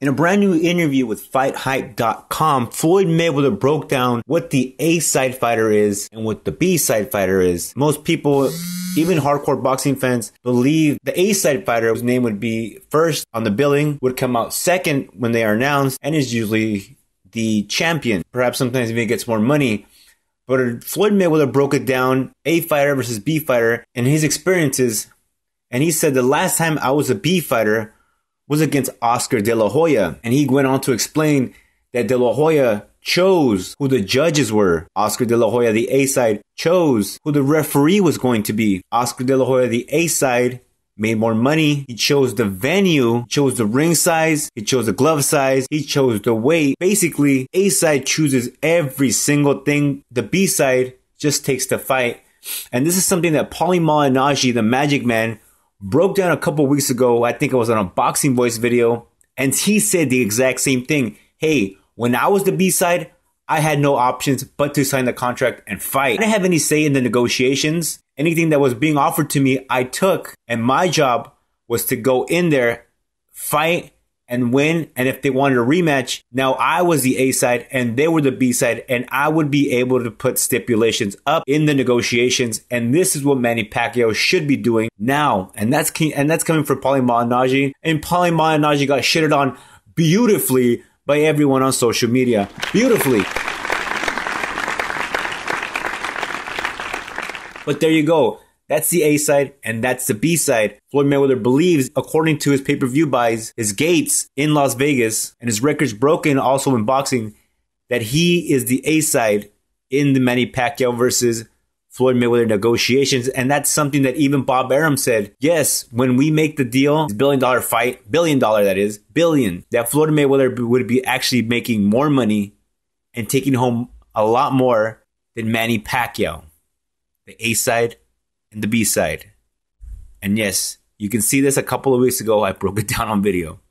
In a brand new interview with FightHype.com, Floyd Mayweather broke down what the A-side fighter is and what the B-side fighter is. Most people, even hardcore boxing fans, believe the A-side fighter, whose name would be first on the billing, would come out second when they are announced and is usually the champion. Perhaps sometimes even gets more money. But Floyd Mayweather broke it down, A fighter versus B fighter, and his experiences. And he said the last time I was a B fighter was against Oscar De La Hoya. And he went on to explain that De La Hoya chose who the judges were. Oscar De La Hoya, the A side, chose who the referee was going to be. Oscar De La Hoya, the A side, made more money. He chose the venue, chose the ring size, he chose the glove size, he chose the weight. Basically, A side chooses every single thing. The B side just takes the fight. And this is something that Paulie Malignaggi, the Magic Man, broke down a couple weeks ago. I think it was on a Boxing Voice video. And he said the exact same thing. Hey, when I was the B side, I had no options but to sign the contract and fight. I didn't have any say in the negotiations. Anything that was being offered to me, I took. And my job was to go in there, fight, and win. And if they wanted a rematch, now I was the A side and they were the B side. And I would be able to put stipulations up in the negotiations. And this is what Manny Pacquiao should be doing now. And that's coming from Paulie Malignaggi. And Paulie Malignaggi got shitted on beautifully by everyone on social media. Beautifully. But there you go. That's the A side and that's the B side. Floyd Mayweather believes, according to his pay-per-view buys, his gates in Las Vegas, and his records broken also in boxing, that he is the A side in the Manny Pacquiao versus Floyd Mayweather negotiations. And that's something that even Bob Arum said. Yes, when we make the deal, $1 billion fight, $1 billion that is, billion, that Floyd Mayweather would be actually making more money and taking home a lot more than Manny Pacquiao. The A side and the B side. And yes, you can see this a couple of weeks ago. I broke it down on video.